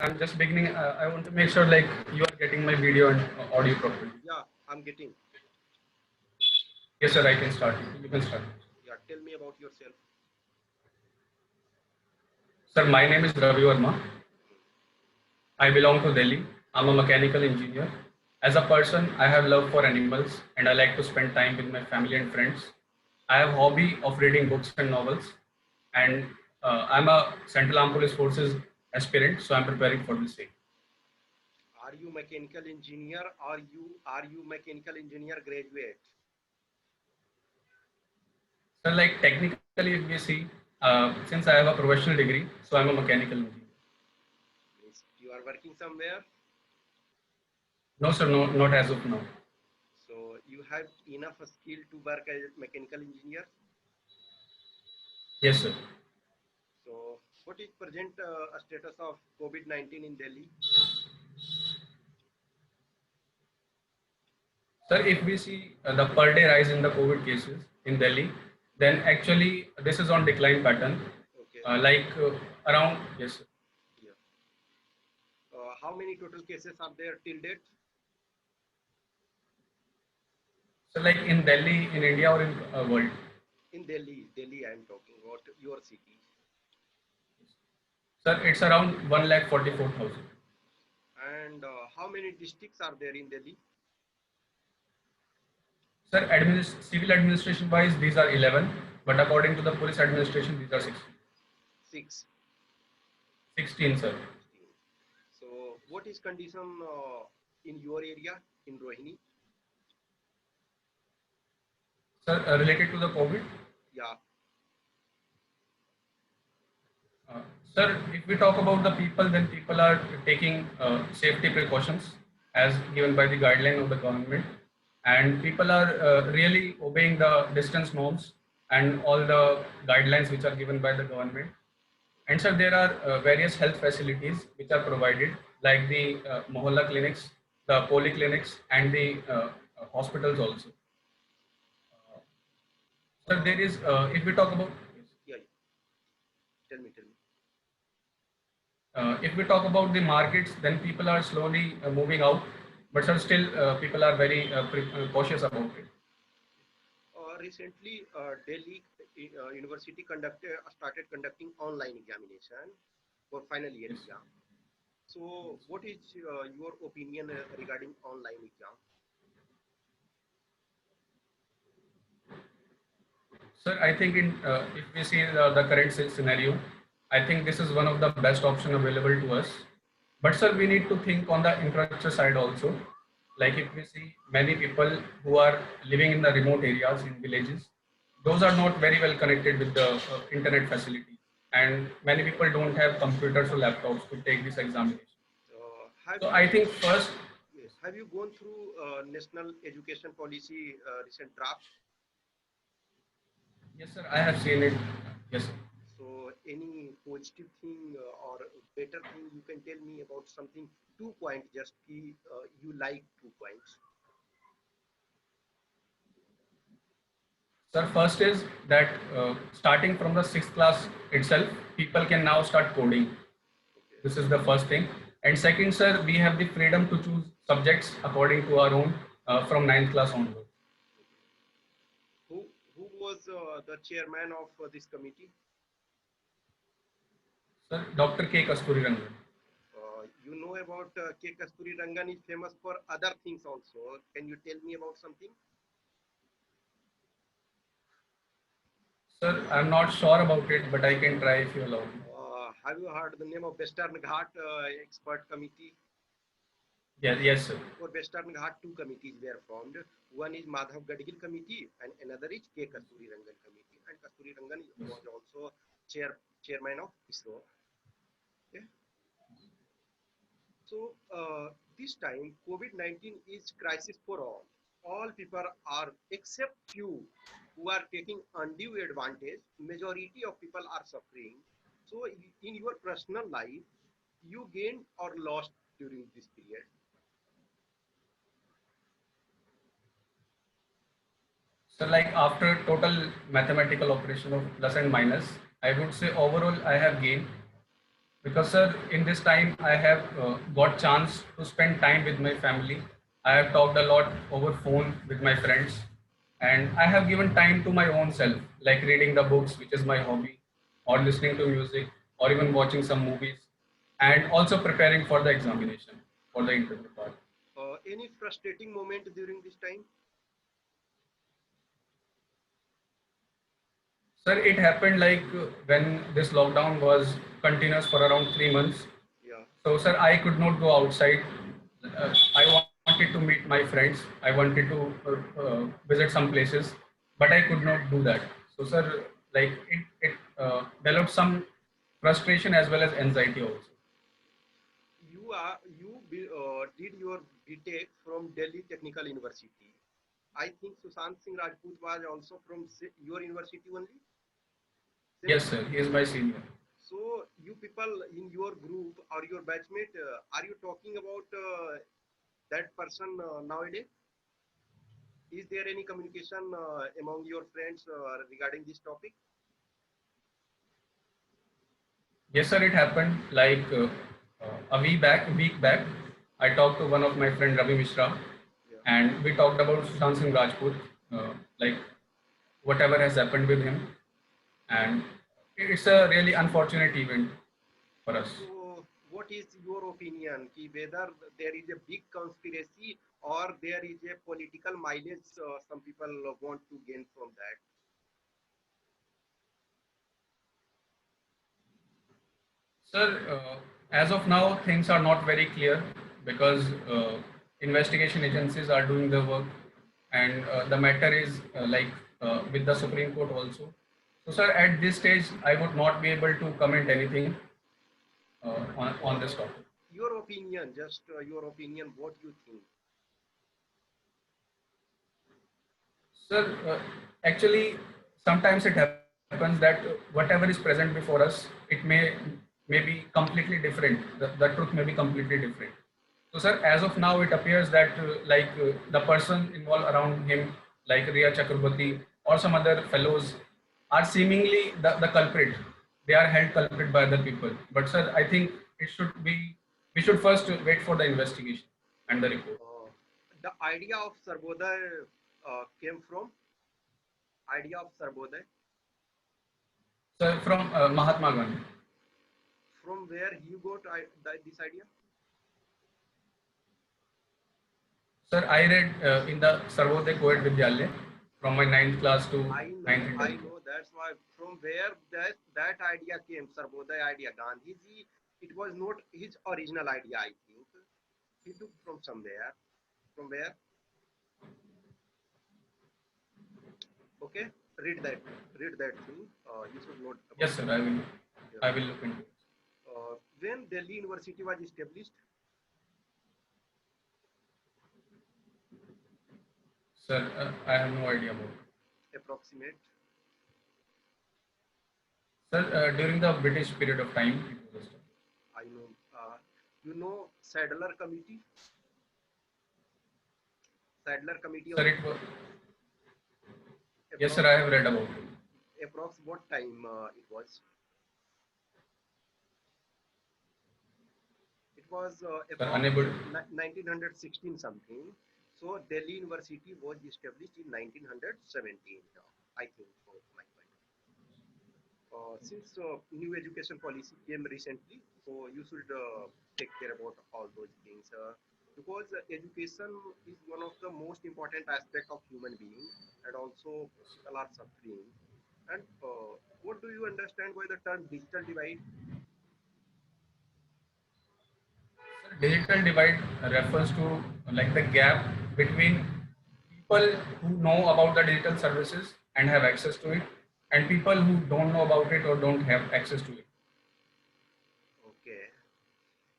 I'm just beginning. I want to make sure like you are getting my video and audio properly. Yeah, I'm getting. Yes, sir. I can start. You can start. Yeah, tell me about yourself. Sir, my name is Ravi Verma. I belong to Delhi. I'm a mechanical engineer. As a person, I have love for animals and I like to spend time with my family and friends. I have hobby of reading books and novels, and I'm a Central Armed Police Forces aspirant, so I'm preparing for the same. Are you mechanical engineer or are you mechanical engineer graduate? So, like technically, if we see, since I have a professional degree, so I'm a mechanical engineer. Means you are working somewhere, No, sir, no, not as of now. so you have enough skill to work as mechanical engineer. Yes, sir. So what is present a status of COVID-19 in Delhi? Sir, if we see the per day rise in the COVID cases in Delhi, then actually this is on decline pattern. Okay. Like around, yes, sir. Yeah. How many total cases are there till date? So like in Delhi, in India or in world. In Delhi I am talking about your city. Sir, it's around 1,44,000. And how many districts are there in Delhi? Sir, civil administration wise, these are 11, but according to the police administration, these are 16. Six. 16, sir. 16. So what is condition in your area in Rohini? Sir, related to the COVID, Yeah. uh, sir, if we talk about the people, then people are taking safety precautions as given by the guideline of the government, and people are really obeying the distance norms and all the guidelines which are given by the government. And sir, there are various health facilities which are provided, like the mohalla clinics, the polyclinics, and the hospitals also. Sir, there is, if we talk about, Yeah, yeah. Tell me. if we talk about the markets, then people are slowly moving out, but sir, still people are very cautious about it. Recently, Delhi University started conducting online examination for final year Yes. exam. So, what is your opinion regarding online exam? Sir, I think if we see the current scenario, I think this is one of the best option available to us. But sir, we need to think on the infrastructure side also. Like if we see many people who are living in the remote areas in villages, those are not very well connected with the internet facilities, and many people don't have computers or laptops to take this examination. Have So you I think first, yes, have you gone through national education policy recent draft? yes, sir, I have seen it. Yes, sir. So, any positive thing or better thing you can tell me about something? 2 point, just you like 2 points. Sir, first is that starting from the sixth class itself, people can now start coding. Okay. This is the first thing. And second, sir, we have the freedom to choose subjects according to our own from ninth class onwards. Who who was the chairman of this committee? Sir, Dr. K. Kasturi Rangan. You know about K. Kasturi Rangan is famous for other things also. Can you tell me about something? Sir, I'm not sure about it, but I can try if you allow me. Have you heard the name of Western Ghat expert committee? Yes, yes, sir. For Western Ghat, two committees were formed. One is Madhav Gadgil committee, and another is K. Kasturi Rangan committee. And Kasturi Rangan Yes. was also chairman of ISRO. Okay? So this time COVID-19 is crisis for all. All people are except few who are taking undue advantage. Majority of people are suffering. So in your personal life, you gained or lost during this period. So, like after total mathematical operation of plus and minus, I would say overall I have gained. because sir, in this time I have got chance to spend time with my family. I have talked a lot over phone with my friends, and I have given time to my own self, like reading the books, which is my hobby, or listening to music, or even watching some movies, and also preparing for the examination, for the interview part. Any frustrating moment during this time? Sir, it happened like when this lockdown was continuous for around 3 months. Yeah. So, sir, I could not go outside. I wanted to meet my friends. I wanted to visit some places, but I could not do that. So, sir, like it developed some frustration as well as anxiety also. You did your BTech from Delhi Technical University. I think Sushant Singh Rajput was also from your university only. Same Yes, university. sir, he is my senior. So you people in your group or your batchmate, are you talking about that person nowadays? Is there any communication among your friends regarding this topic? Yes, sir, it happened like a week back. I talked to one of my friend Ravi Mishra, Yeah. and we talked about Sushant Singh Rajput, like whatever has happened with him, and it's a really unfortunate event for us. So, what is your opinion? Ki whether there is a big conspiracy or there is a political mileage some people want to gain from that? Sir, as of now, things are not very clear because investigation agencies are doing the work, and the matter is with the Supreme Court also. So, sir, at this stage, I would not be able to comment anything on this Uh, topic. your opinion, just your opinion, what you think? Sir, actually, sometimes it happens that whatever is present before us, it may be completely different. The truth may be completely different. So, sir, as of now, it appears that the person involved around him, like Riya Chakraborty or some other fellows, are seemingly the culprit. They are held culprit by other people. But, sir, I think it should be we should first wait for the investigation and the report. Uh, the idea of Sarvodaya came from idea of Sarvodaya, Sir, from Mahatma Gandhi. from where you got this idea? Sir, I read in the Sarvodaya Coed Vidyalaya from my ninth class to ninth and I 10th class. know. That's why from where that idea came, Sarvodaya idea, Gandhiji. It was not his original idea. I think he took from somewhere. From where? Okay, read that. Read that thing. You should note about Yes, sir, it. Yeah. I will look into it. When Delhi University was established, Sir, I have no idea about it. approximate. Sir, during the British period of time, it was established. I know. You know Sadler Committee. Sadler Committee Sir, of it was. Yes, approx sir, I have read about it. approx what time it was? It was Sir, approx unable. 1916 something. So Delhi University was established in 1917. I think so. My point. Since new education policy came recently, so you should take care about all those things because education is one of the most important aspect of human being, and also people are suffering. And what do you understand by the term digital divide? Sir, digital divide refers to like the gap between people who know about the digital services and have access to it, and people who don't know about it or don't have access to it. Okay.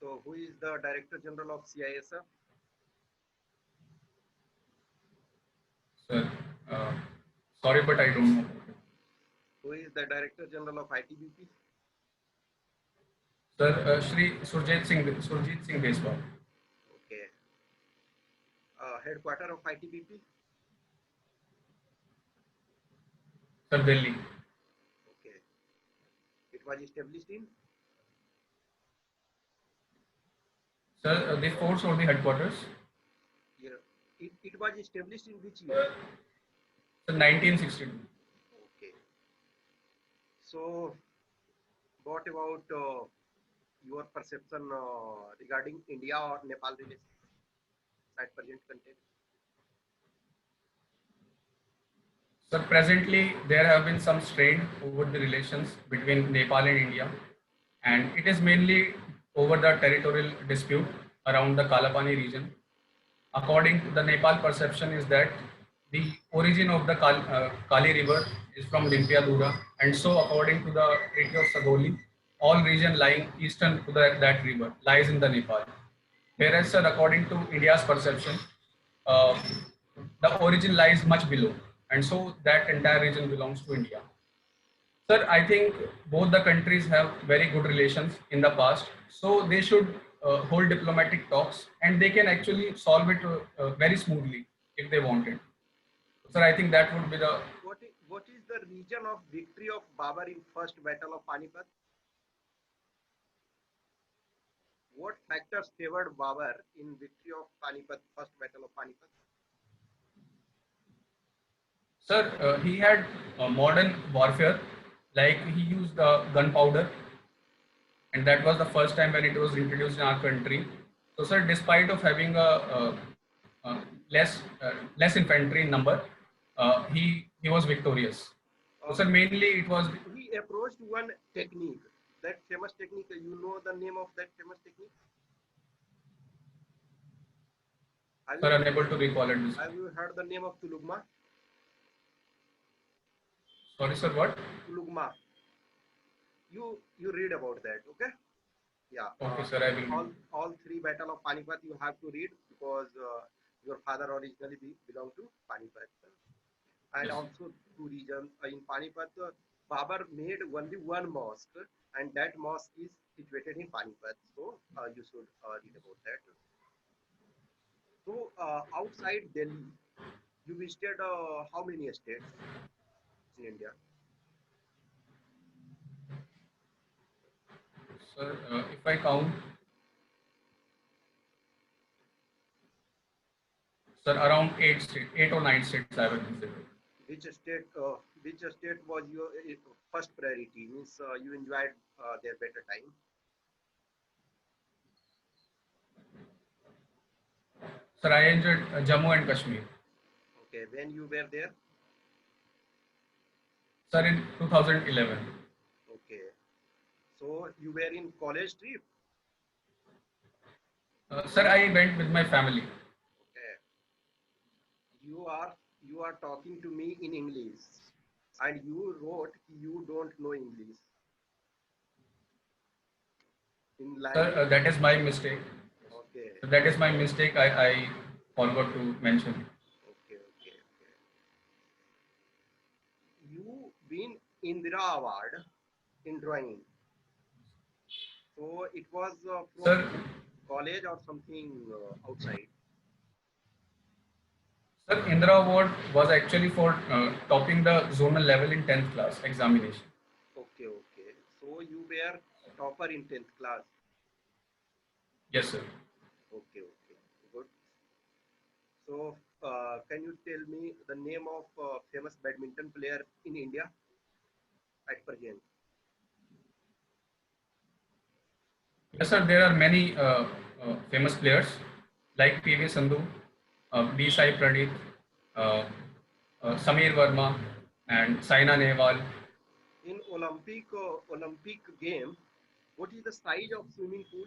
So who is the Director General of CISF? Sir, uh, sorry, but I don't know. Who is the Director General of ITBP? Sir, Shri Surjit Singh Deswal. Okay. Headquarter of ITBP? Sir, Delhi. Okay. It was established in Sir, the forts or the headquarters? Yeah. It was established in which year? So 1962. Okay. So, what about your perception regarding India or Nepal relations at present content? So presently, there have been some strain over the relations between Nepal and India, and it is mainly over the territorial dispute around the Kalapani region. According to the Nepal perception is that the origin of the Kali River is from Limpiadura, and so according to the Treaty of Sagoli, all region lying eastern to that river lies in the Nepal. Whereas, sir, according to India's perception, uh, the origin lies much below, and so that entire region belongs to India. Sir, I think both the countries have very good relations in the past, so they should hold diplomatic talks, and they can actually solve it very smoothly if they want it. Sir, I think that would be the. What is the region of victory of Babur in first battle of Panipat? What factors favored Babur in victory of Panipat, first battle of Panipat? Sir, he had modern warfare, like he used gunpowder, and that was the first time when it was introduced in our country. So, sir, despite of having a less infantry in number, he was victorious. So, sir, He, mainly it was. he approached one technique, that famous technique. You know the name of that famous technique? Have Sir, you unable to recall it. have you heard the name of Tulugma? Sorry, sir, what? Tulugma. You read about that, okay? Yeah. Okay, sir, I will. All three battle of Panipat you have to read because your father originally belonged to Panipat, and Yes. also two regions in Panipat. Babur made only one mosque, and that mosque is situated in Panipat. So you should read about that. So outside Delhi, you visited how many states in India? Sir, if I count, sir, around 8 states, 8 or 9 states I have visited. Which state? Which state was your first priority? Means you enjoyed their better time. Sir, I enjoyed Jammu and Kashmir. Okay, when you were there. Sir, in 2011. Okay, so you were in college trip. Sir, I went with my family. Okay, you are talking to me in English, and you wrote you don't know English in Sir, language. that is my mistake. Okay, So that is my mistake. I forgot to mention. okay, okay, okay. You win Indira Award in drawing. So it was from Sir, college or something outside. Sir, Indra Award was actually for topping the zonal level in 10th class examination. Okay, okay. So you were topper in 10th class. Yes, sir. Okay, okay. Good. So can you tell me the name of famous badminton player in India at present? Yes, sir. There are many famous players like PV Sandhu, B. Sai Pradit, uh, Samir Verma, and Saina Nehwal. In Olympic game, what is the size of swimming pool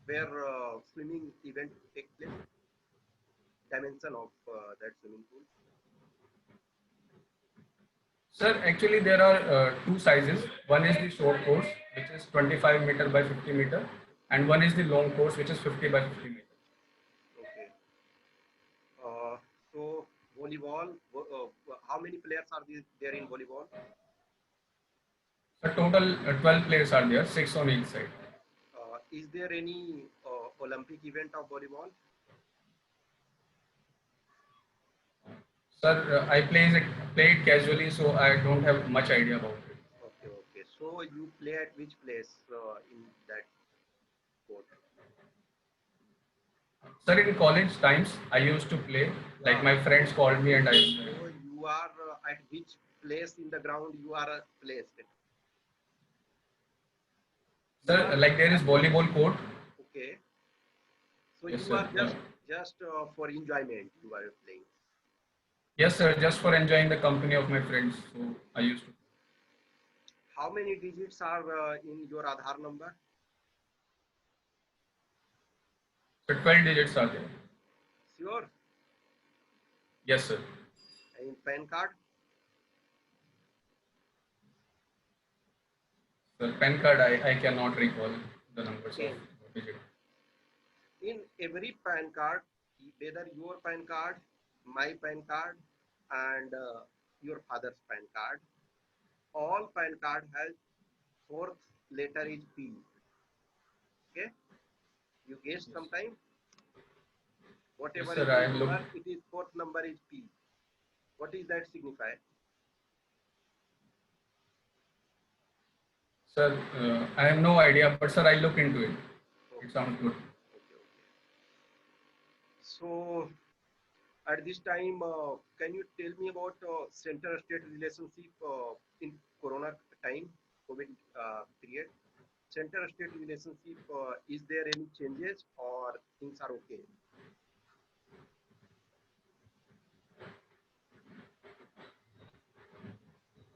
where swimming event take place? Dimension of that swimming pool. Sir, actually there are two sizes. One is the short course, which is 25 meter by 50 meter, and one is the long course, which is 50 by 50 meter. Okay. Uh, so volleyball. How many players are there in volleyball? So total 12 players are there, six on each side. Is there any Olympic event of volleyball? Sir, I play it casually, so I don't have much idea about it. Okay, okay. So you play at which place in that court? Sir, in college times, I used to play. Like my friends called me and I. So you are at which place in the ground you are placed? You Sir, are like there is volleyball court. okay. So Yes, you sir. are just for enjoyment you are playing. Yes, sir. Just for enjoying the company of my friends. So I used to. How many digits are in your Aadhaar number? So 12 digits are there. Sure. Yes, sir. In PAN card? The PAN card, I cannot recall the numbers of Okay. digit. In every PAN card, whether your PAN card, my PAN card, and your father's PAN card, all PAN card has fourth letter is P. Okay, you guessed Yes. sometime. Yes, Whatever sir. is I the have number, looked. it is fourth number is P. What is that signify? Sir, I have no idea, but sir, I look into it. It Okay, sounds good. okay, okay. So at this time, can you tell me about center-state relationship in Corona time, COVID period? Center-state relationship, is there any changes or things are okay?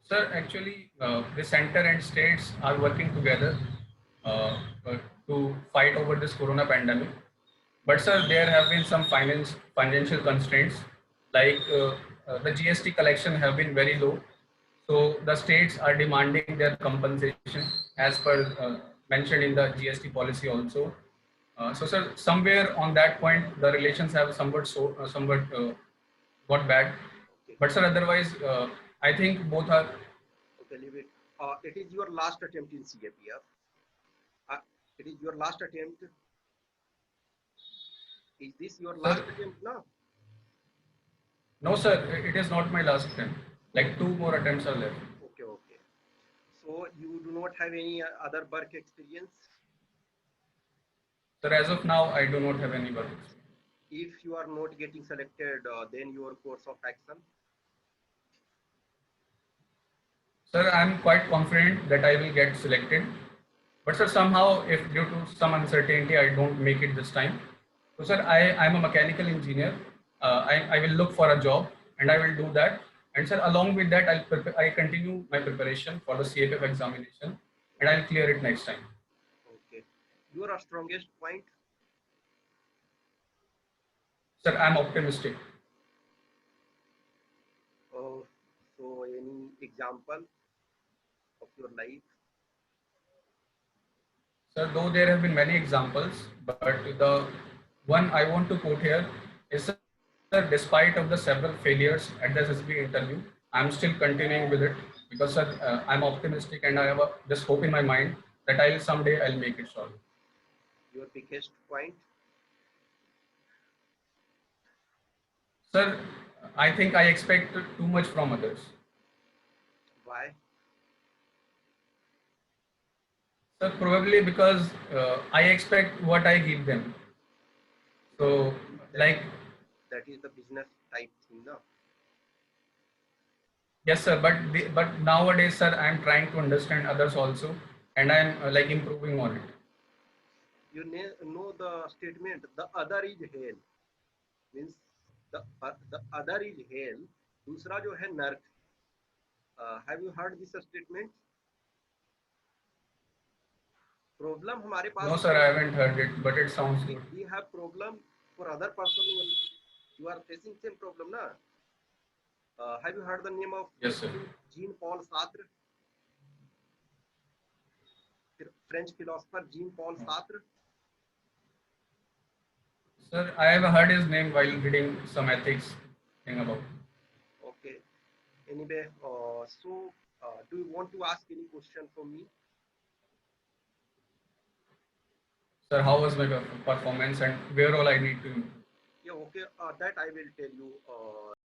Sir, actually, the center and states are working together to fight over this corona pandemic. But sir, there have been some financial constraints, like the GST collection have been very low. So the states are demanding their compensation as per mentioned in the GST policy also. So sir, somewhere on that point, the relations have somewhat got bad. Okay, But sir, otherwise, I think both are. okay, leave it. It is your last attempt in CAPF. It is your last attempt. Is this your last Sir, attempt now? no, sir, it is not my last attempt. Like two more attempts are left. Okay, okay. So you do not have any other work experience? Sir, as of now, I do not have any work experience. If you are not getting selected, then your course of action. Sir, I am quite confident that I will get selected. But sir, somehow, if due to some uncertainty, I don't make it this time. So, sir, I am a mechanical engineer. I will look for a job and I will do that. And sir, along with that, I continue my preparation for the CFF examination and I'll clear it next time. Okay. Your strongest point? Sir, I'm optimistic. So any example of your life? Sir, though there have been many examples, but the one I want to quote here is, sir, despite of the several failures at the SSB interview, I'm still continuing with it because sir, I'm optimistic and I have this hope in my mind that I'll make it sure. Your biggest point? Sir, I think I expect too much from others. Why? Sir, probably because I expect what I give them. So, That like, that is the business type thing, no? yes, sir. But nowadays, sir, I'm trying to understand others also, and I'm like improving on it. You know the statement, the other is hell. Means the other is hell. दूसरा जो है नर्क. Have you heard this statement? Problem हमारे No, pass sir, I haven't heard it, but it sounds good. we have problem for other person. You are facing same problem, na? Have you heard the name of Yes, sir. Jean Paul Sartre? French philosopher Jean Paul Sartre. Sir, I have heard his name while reading some ethics thing about. Okay. Anyway, do you want to ask any question from me? Sir, how was my performance and where all I need to improve? Yeah, okay. That I will tell you.